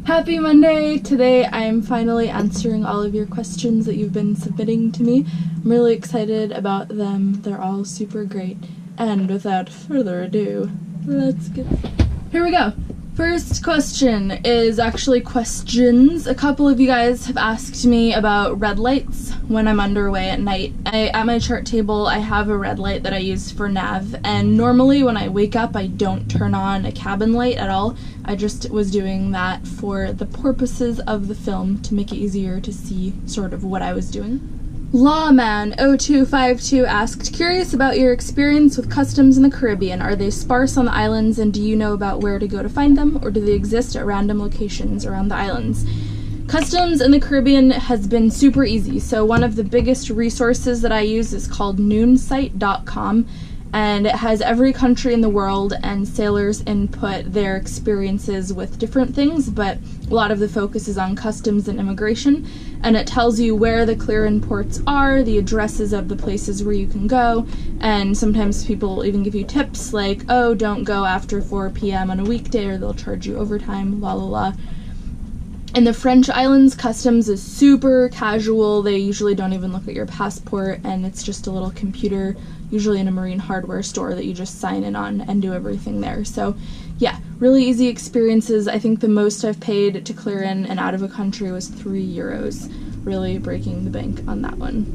Happy Monday! Today I'm finally answering all of your questions that you've been submitting to me. I'm really excited about them. They're all super great. And without further ado, let's get started. Here we go. First question is actually questions. A couple of you guys have asked me about red lights when I'm underway at night. At my chart table, I have a red light that I use for nav, and normally when I wake up, I don't turn on a cabin light at all. I just was doing that for the purposes of the film to make it easier to see sort of what I was doing. Lawman0252 asked, curious about your experience with customs in the Caribbean. Are they sparse on the islands, and do you know about where to go to find them, or do they exist at random locations around the islands? Customs in the Caribbean has been super easy. So one of the biggest resources that I use is called noonsite.com, and it has every country in the world, and sailors input their experiences with different things, but a lot of the focus is on customs and immigration, and it tells you where the clear-in ports are, the addresses of the places where you can go, and sometimes people will even give you tips like, oh, don't go after 4 p.m. on a weekday or they'll charge you overtime, la la la. In the French islands, customs is super casual. They usually don't even look at your passport, and it's just a little computer, usually in a marine hardware store, that you just sign in on and do everything there. So yeah, really easy experiences. I think the most I've paid to clear in and out of a country was €3. Really breaking the bank on that one.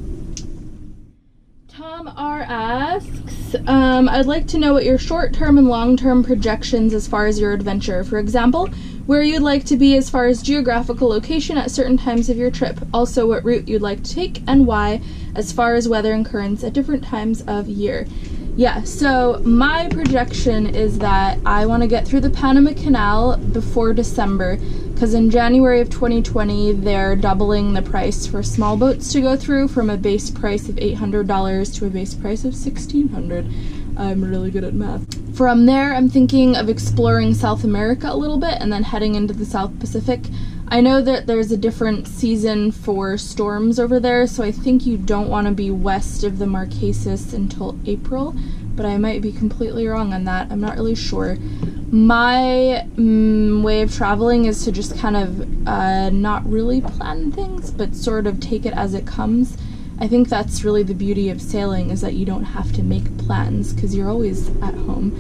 Tom R asks, I'd like to know what your short-term and long-term projections as far as your adventure. For example, where you'd like to be as far as geographical location at certain times of your trip. Also, what route you'd like to take and why, as far as weather and currents at different times of year. Yeah, so my projection is that I want to get through the Panama Canal before December, because in January of 2020, they're doubling the price for small boats to go through from a base price of $800 to a base price of $1,600. I'm really good at math. From there, I'm thinking of exploring South America a little bit and then heading into the South Pacific. I know that there's a different season for storms over there, so I think you don't want to be west of the Marquesas until April, but I might be completely wrong on that. I'm not really sure. My way of traveling is to just kind of not really plan things, but sort of take it as it comes. I think that's really the beauty of sailing, is that you don't have to make plans because you're always at home.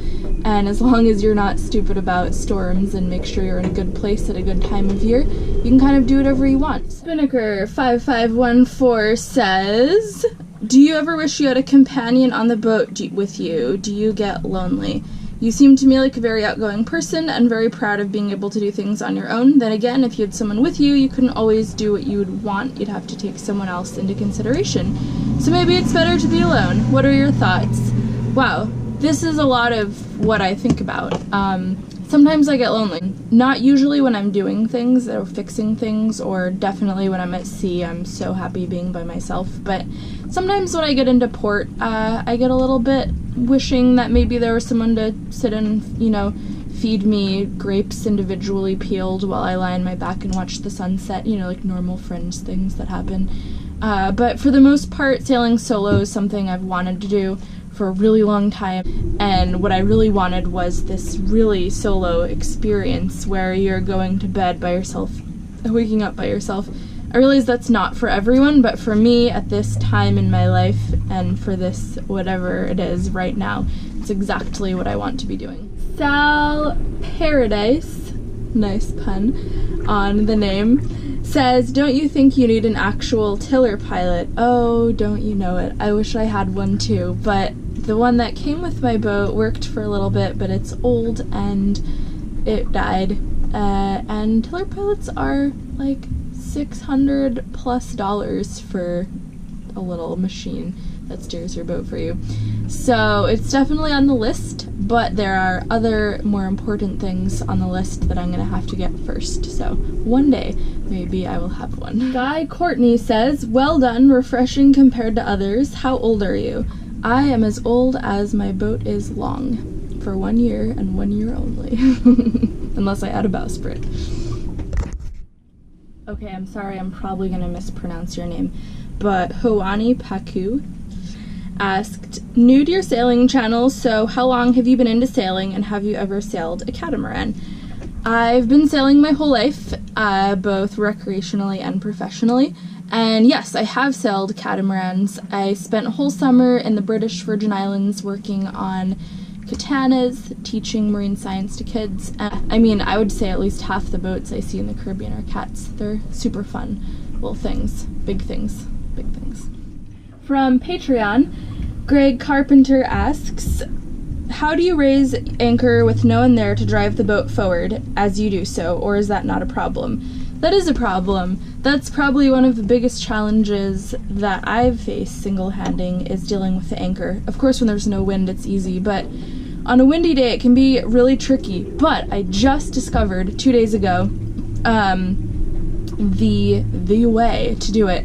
And as long as you're not stupid about storms and make sure you're in a good place at a good time of year, you can kind of do whatever you want. Spinnaker5514 says, do you ever wish you had a companion on the boat with you? Do you get lonely? You seem to me like a very outgoing person and very proud of being able to do things on your own. Then again, if you had someone with you, you couldn't always do what you would want. You'd have to take someone else into consideration. So maybe it's better to be alone. What are your thoughts? Wow, this is a lot of what I think about. Sometimes I get lonely. Not usually when I'm doing things or fixing things, or definitely when I'm at sea. I'm so happy being by myself. But sometimes when I get into port, I get a little bit wishing that maybe there was someone to sit and, you know, feed me grapes individually peeled while I lie on my back and watch the sunset, you know, like normal Friends things that happen. But for the most part, sailing solo is something I've wanted to do for a really long time, and what I really wanted was this really solo experience where you're going to bed by yourself, waking up by yourself. I realize that's not for everyone, but for me at this time in my life and for this whatever it is right now, it's exactly what I want to be doing. Sal Paradise, nice pun on the name, says, don't you think you need an actual tiller pilot? Oh, don't you know it. I wish I had one too, but the one that came with my boat worked for a little bit, but it's old and it died. And tiller pilots are like $600+ for a little machine that steers your boat for you. So it's definitely on the list, but there are other more important things on the list that I'm gonna have to get first. So one day, maybe I will have one. Guy Courtney says, well done, refreshing compared to others. How old are you? I am as old as my boat is long, for 1 year and 1 year only. Unless I add a bowsprit. Okay, I'm sorry, I'm probably gonna mispronounce your name, but Hoani Paku asked, new to your sailing channel, so how long have you been into sailing, and have you ever sailed a catamaran? I've been sailing my whole life, both recreationally and professionally. And yes, I have sailed catamarans. I spent a whole summer in the British Virgin Islands working on katanas, teaching marine science to kids. I mean, I would say at least half the boats I see in the Caribbean are cats. They're super fun little things, big things, big things. From Patreon, Greg Carpenter asks, how do you raise anchor with no one there to drive the boat forward as you do so, or is that not a problem? That is a problem. That's probably one of the biggest challenges that I've faced single-handing, is dealing with the anchor. Of course, when there's no wind, it's easy, but on a windy day, it can be really tricky. But I just discovered 2 days ago the way to do it,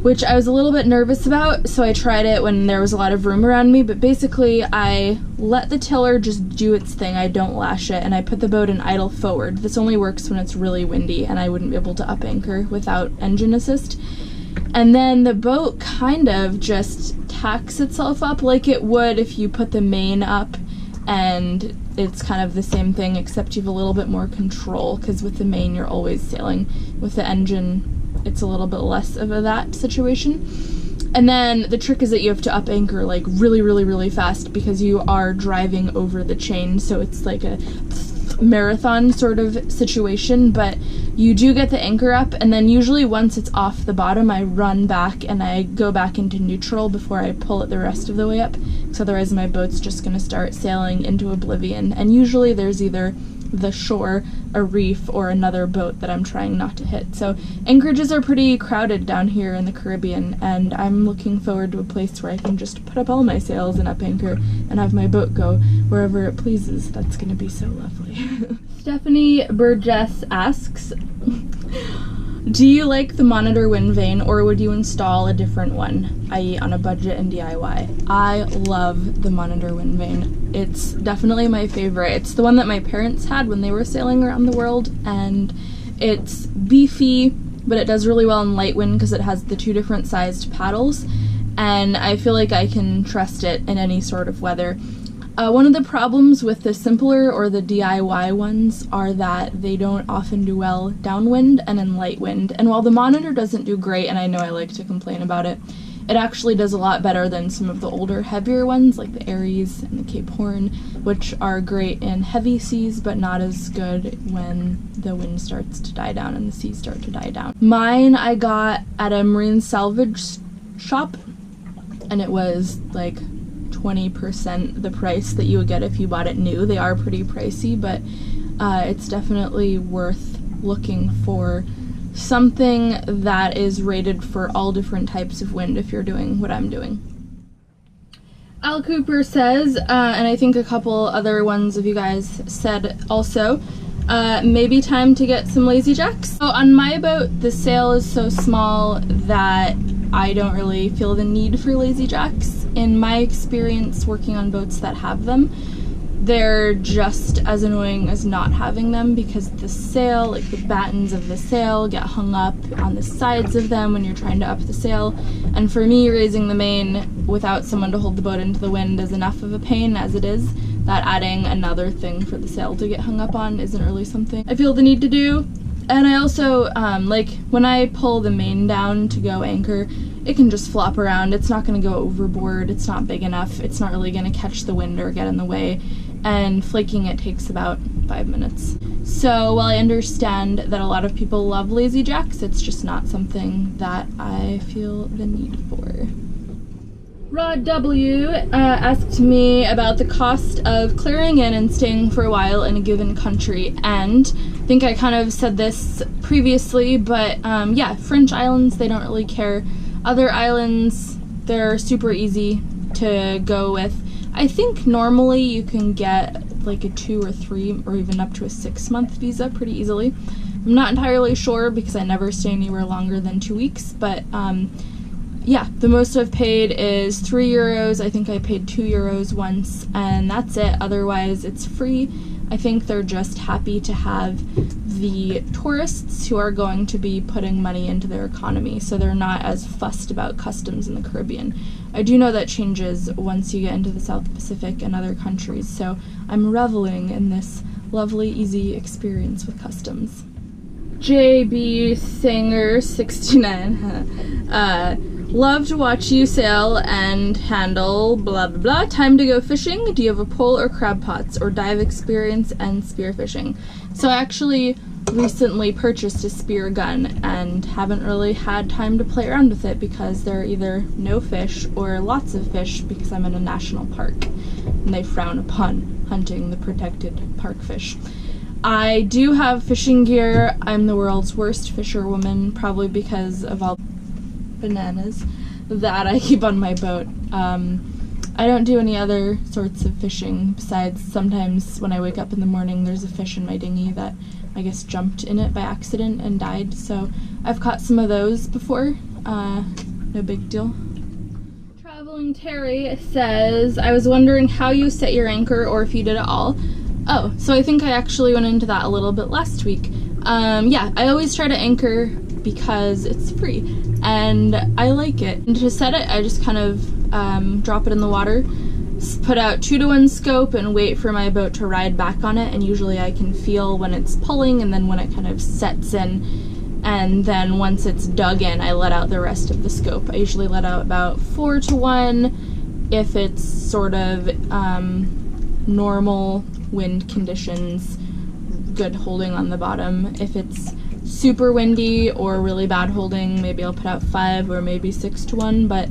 which I was a little bit nervous about, so I tried it when there was a lot of room around me. But basically, I let the tiller just do its thing. I don't lash it, and I put the boat in idle forward. This only works when it's really windy, and I wouldn't be able to up anchor without engine assist. And then the boat kind of just tacks itself up like it would if you put the main up, and it's kind of the same thing, except you have a little bit more control, because with the main you're always sailing. With the engine, it's a little bit less of that situation. And then the trick is that you have to up anchor like really, really, really fast, because you are driving over the chain, so it's like a marathon sort of situation. But you do get the anchor up, and then usually once it's off the bottom, I run back and I go back into neutral before I pull it the rest of the way up, because otherwise my boat's just going to start sailing into oblivion. And usually there's either the shore, a reef, or another boat that I'm trying not to hit. So anchorages are pretty crowded down here in the Caribbean, and I'm looking forward to a place where I can just put up all my sails and up anchor and have my boat go wherever it pleases. That's gonna be so lovely. Stephanie Burgess asks, do you like the monitor wind vane, or would you install a different one, i.e. on a budget and DIY? I love the monitor wind vane. It's definitely my favorite. It's the one that my parents had when they were sailing around the world, and it's beefy, but it does really well in light wind because it has the 2 different sized paddles, and I feel like I can trust it in any sort of weather. One of the problems with the simpler or the DIY ones are that they don't often do well downwind and in light wind. And while the monitor doesn't do great, and I know I like to complain about it, it actually does a lot better than some of the older, heavier ones like the Aries and the Cape Horn, which are great in heavy seas but not as good when the wind starts to die down and the seas start to die down. Mine I got at a marine salvage shop, and it was like 20% the price that you would get if you bought it new. They are pretty pricey, but it's definitely worth looking for something that is rated for all different types of wind if you're doing what I'm doing. Al Cooper says, and I think a couple other ones of you guys said also, maybe time to get some lazy jacks. So on my boat, the sail is so small that I don't really feel the need for lazy jacks. In my experience working on boats that have them, they're just as annoying as not having them, because the sail, like the battens of the sail, get hung up on the sides of them when you're trying to up the sail. And for me, raising the main without someone to hold the boat into the wind is enough of a pain as it is, that adding another thing for the sail to get hung up on isn't really something I feel the need to do. And I also, like, when I pull the main down to go anchor, it can just flop around. It's not going to go overboard. It's not big enough. It's not really going to catch the wind or get in the way. And flaking it takes about 5 minutes. So while I understand that a lot of people love lazy jacks, it's just not something that I feel the need for. Rod W. asked me about the cost of clearing in and staying for a while in a given country, and I think I kind of said this previously, but yeah, French islands, they don't really care. Other islands, they're super easy to go with. I think normally you can get like a 2 or 3 or even up to a 6-month visa pretty easily. I'm not entirely sure because I never stay anywhere longer than 2 weeks, but yeah, the most I've paid is €3. I think I paid €2 once, and that's it. Otherwise, it's free. I think they're just happy to have the tourists who are going to be putting money into their economy, so they're not as fussed about customs in the Caribbean. I do know that changes once you get into the South Pacific and other countries, so I'm reveling in this lovely, easy experience with customs. JB Singer 69. Love to watch you sail and handle blah blah blah. Time to go fishing. Do you have a pole or crab pots or dive experience and spear fishing? So I actually recently purchased a spear gun and haven't really had time to play around with it because there are either no fish or lots of fish because I'm in a national park and they frown upon hunting the protected park fish. I do have fishing gear. I'm the world's worst fisherwoman, probably because of all bananas that I keep on my boat. I don't do any other sorts of fishing besides sometimes when I wake up in the morning there's a fish in my dinghy that I guess jumped in it by accident and died, so I've caught some of those before. No big deal. Traveling Terry says, I was wondering how you set your anchor or if you did it all. Oh, so I think I actually went into that a little bit last week. Yeah, I always try to anchor because it's free and I like it. And to set it, I just kind of drop it in the water, put out 2-to-1 scope and wait for my boat to ride back on it, and usually I can feel when it's pulling and then when it kind of sets in, and then once it's dug in I let out the rest of the scope. I usually let out about 4-to-1 if it's sort of normal wind conditions, good holding on the bottom. If it's super windy or really bad holding, maybe I'll put out 5 or maybe 6-to-1, but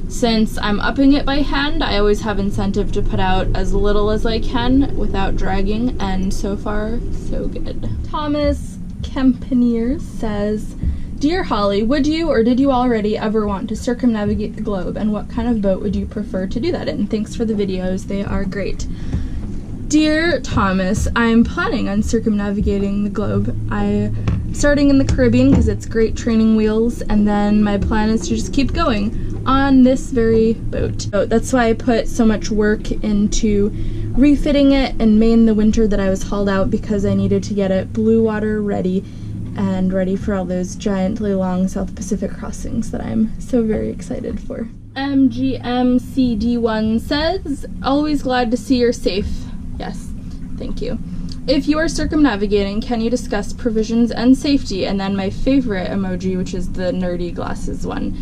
since I'm upping it by hand, I always have incentive to put out as little as I can without dragging, and so far, so good. Thomas Kempenier says, Dear Holly, would you or did you already ever want to circumnavigate the globe, and what kind of boat would you prefer to do that in? Thanks for the videos, they are great. Dear Thomas, I'm planning on circumnavigating the globe. I'm starting in the Caribbean because it's great training wheels, and then my plan is to just keep going on this very boat. So that's why I put so much work into refitting it in Maine the winter that I was hauled out, because I needed to get it blue water ready and ready for all those giantly long South Pacific crossings that I'm so very excited for. MGMCD1 says, always glad to see you're safe. Yes, thank you. If you are circumnavigating, can you discuss provisions and safety? And then my favorite emoji, which is the nerdy glasses one.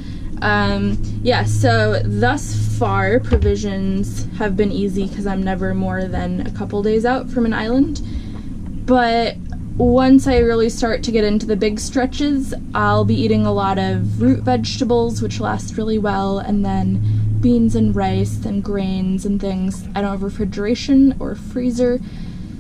Yeah, so thus far provisions have been easy because I'm never more than a couple days out from an island. But once I really start to get into the big stretches, I'll be eating a lot of root vegetables, which last really well, and then beans and rice and grains and things. I don't have refrigeration or freezer,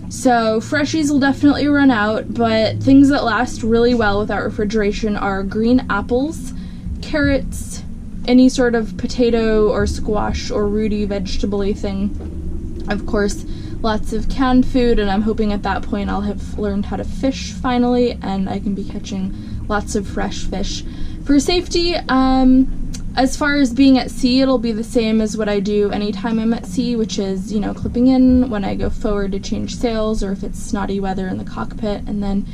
so freshies will definitely run out, but things that last really well without refrigeration are green apples, carrots, any sort of potato or squash or rooty vegetable-y thing. Of course, lots of canned food, and I'm hoping at that point I'll have learned how to fish finally, and I can be catching lots of fresh fish. For safety, as far as being at sea, it'll be the same as what I do anytime I'm at sea, which is, you know, clipping in when I go forward to change sails or if it's snotty weather in the cockpit, and then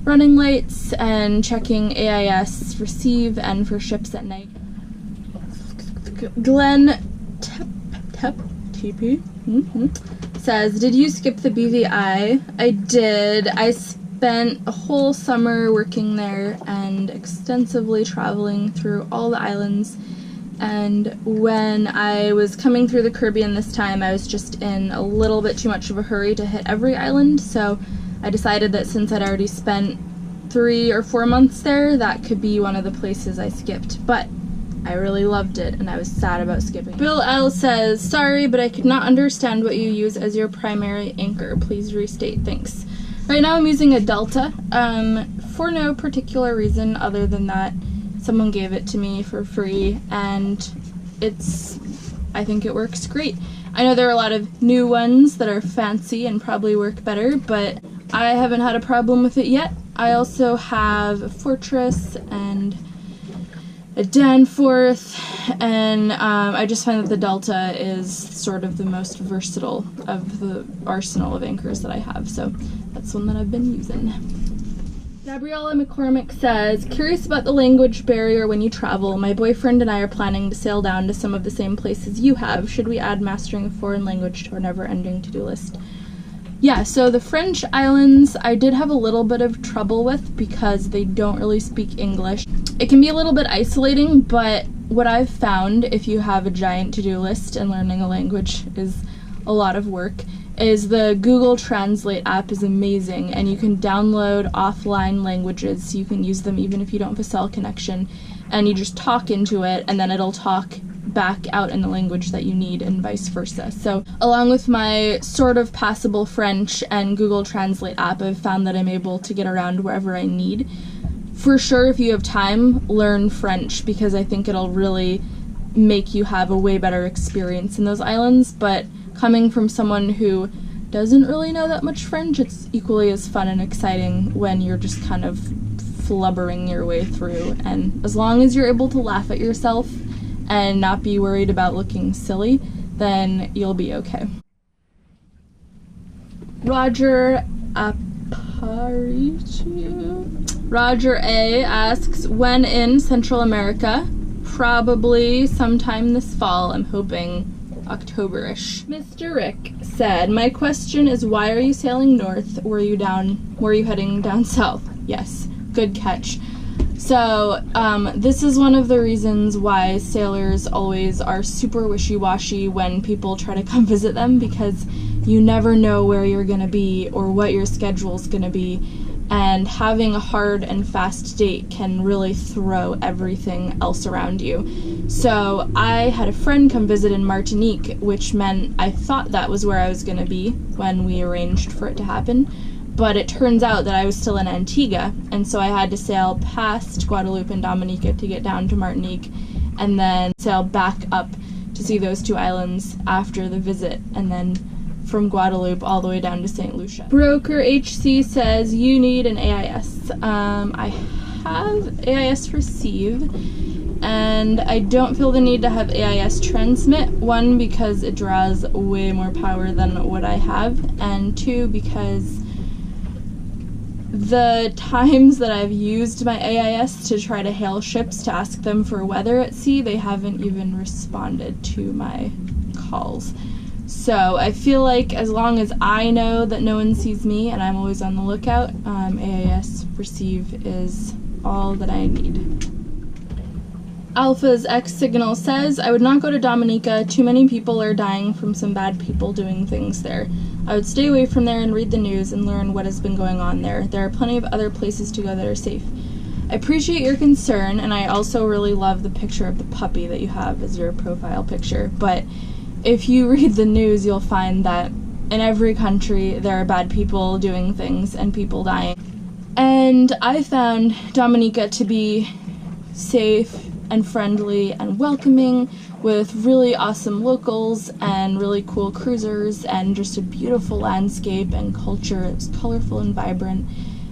running lights and checking AIS receive and for ships at night. Glenn TP says, did you skip the BVI? I did. I spent a whole summer working there and extensively traveling through all the islands, and when I was coming through the Caribbean this time I was just in a little bit too much of a hurry to hit every island, so I decided that since I'd already spent 3 or 4 months there, that could be one of the places I skipped, but I really loved it and I was sad about skipping. Bill L says, sorry, but I could not understand what you use as your primary anchor. Please restate, thanks. Right now I'm using a Delta, for no particular reason other than that someone gave it to me for free, and I think it works great. I know there are a lot of new ones that are fancy and probably work better, but I haven't had a problem with it yet. I also have a Fortress and a Danforth, and I just find that the Delta is sort of the most versatile of the arsenal of anchors that I have, so that's one that I've been using. Gabriella McCormick says, curious about the language barrier when you travel. My boyfriend and I are planning to sail down to some of the same places you have. Should we add mastering a foreign language to our never-ending to-do list? Yeah, so the French islands I did have a little bit of trouble with because they don't really speak English. It can be a little bit isolating, but what I've found, if you have a giant to-do list and learning a language is a lot of work, is the Google Translate app is amazing, and you can download offline languages so you can use them even if you don't have a cell connection, and you just talk into it and then it'll talk back out in the language that you need and vice versa. So along with my sort of passable French and Google Translate app, I've found that I'm able to get around wherever I need. For sure, if you have time, learn French, because I think it'll really make you have a way better experience in those islands, but coming from someone who doesn't really know that much French, it's equally as fun and exciting when you're just kind of flubbering your way through, and as long as you're able to laugh at yourself and not be worried about looking silly, then you'll be okay. Roger A asks, when in Central America? Probably sometime this fall. I'm hoping October-ish. Mr. Rick said, my question is, why are you sailing north? Were you heading down south? Yes, good catch. So this is one of the reasons why sailors always are super wishy-washy when people try to come visit them, because you never know where you're gonna be or what your schedule's gonna be, and having a hard and fast date can really throw everything else around you. So I had a friend come visit in Martinique, which meant I thought that was where I was gonna be when we arranged for it to happen. But it turns out that I was still in Antigua, and so I had to sail past Guadeloupe and Dominica to get down to Martinique, and then sail back up to see those two islands after the visit, and then from Guadeloupe all the way down to St. Lucia. Broker HC says, you need an AIS. I have AIS receive, and I don't feel the need to have AIS transmit. One, because it draws way more power than what I have, and two, because the times that I've used my AIS to try to hail ships to ask them for weather at sea, they haven't even responded to my calls. So I feel like as long as I know that no one sees me and I'm always on the lookout, AIS receive is all that I need. Alpha's X Signal says, I would not go to Dominica. Too many people are dying from some bad people doing things there. I would stay away from there and read the news and learn what has been going on there. There are plenty of other places to go that are safe. I appreciate your concern, and I also really love the picture of the puppy that you have as your profile picture. But if you read the news, you'll find that in every country there are bad people doing things and people dying. And I found Dominica to be safe and friendly and welcoming, with really awesome locals and really cool cruisers and just a beautiful landscape and culture. It's colorful and vibrant,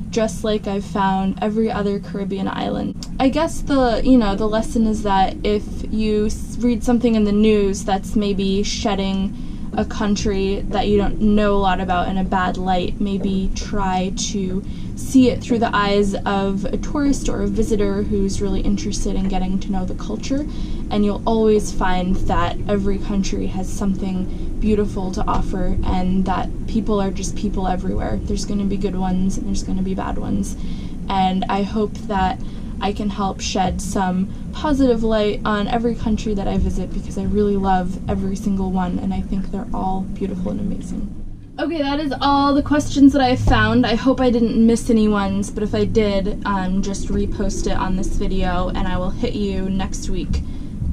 just like I've found every other Caribbean island. I guess the lesson is that if you read something in the news that's maybe shedding a country that you don't know a lot about in a bad light, maybe try to see it through the eyes of a tourist or a visitor who's really interested in getting to know the culture, and you'll always find that every country has something beautiful to offer, and that people are just people everywhere. There's going to be good ones and there's going to be bad ones, and I hope that I can help shed some positive light on every country that I visit, because I really love every single one, and I think they're all beautiful and amazing. Okay, that is all the questions that I found. I hope I didn't miss any ones, but if I did, just repost it on this video and I will hit you next week,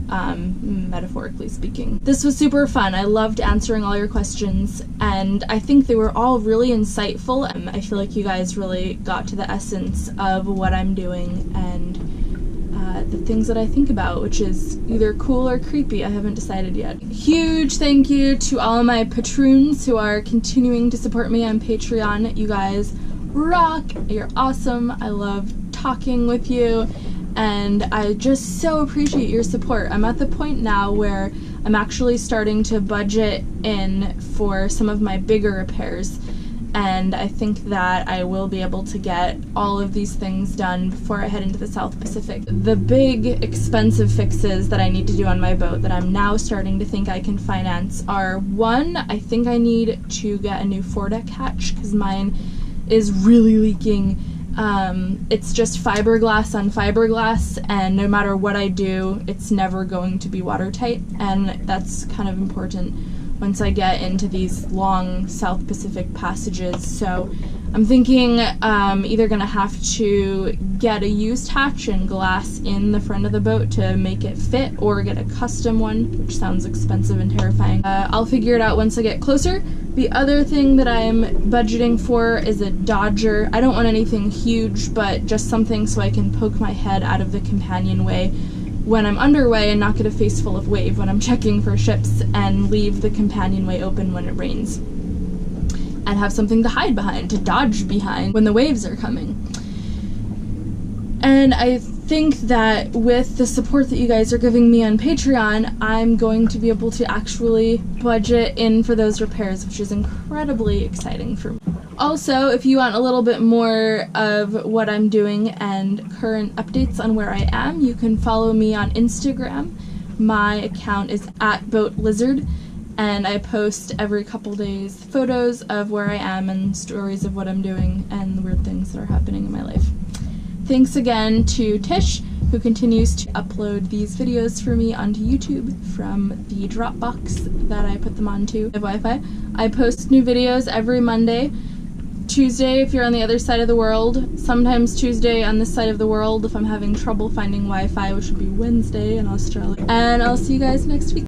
metaphorically speaking. This was super fun. I loved answering all your questions, and I think they were all really insightful. I feel like you guys really got to the essence of what I'm doing and the things that I think about, which is either cool or creepy. I haven't decided yet. Huge thank you to all of my patroons who are continuing to support me on Patreon. You guys rock. You're awesome. I love talking with you, and I just so appreciate your support. I'm at the point now where I'm actually starting to budget in for some of my bigger repairs, and I think that I will be able to get all of these things done before I head into the South Pacific. The big expensive fixes that I need to do on my boat that I'm now starting to think I can finance are, one, I think I need to get a new foredeck hatch because mine is really leaking. It's just fiberglass on fiberglass, and no matter what I do, it's never going to be watertight, and that's kind of important once I get into these long South Pacific passages. So I'm thinking either gonna have to get a used hatch and glass in the front of the boat to make it fit, or get a custom one, which sounds expensive and terrifying. I'll figure it out once I get closer. The other thing that I'm budgeting for is a dodger. I don't want anything huge, but just something so I can poke my head out of the companionway when I'm underway and not get a face full of wave when I'm checking for ships, and leave the companionway open when it rains. And have something to hide behind, to dodge behind when the waves are coming. And I think that with the support that you guys are giving me on Patreon, I'm going to be able to actually budget in for those repairs, which is incredibly exciting for me. Also, if you want a little bit more of what I'm doing and current updates on where I am, you can follow me on Instagram. My account is @BoatLizard, and I post every couple days photos of where I am and stories of what I'm doing and the weird things that are happening in my life. Thanks again to Tish, who continues to upload these videos for me onto YouTube from the Dropbox that I put them onto. The Wi-Fi. I post new videos every Monday. Tuesday if you're on the other side of the world, sometimes Tuesday on this side of the world if I'm having trouble finding Wi-Fi, which would be Wednesday in Australia. And I'll see you guys next week.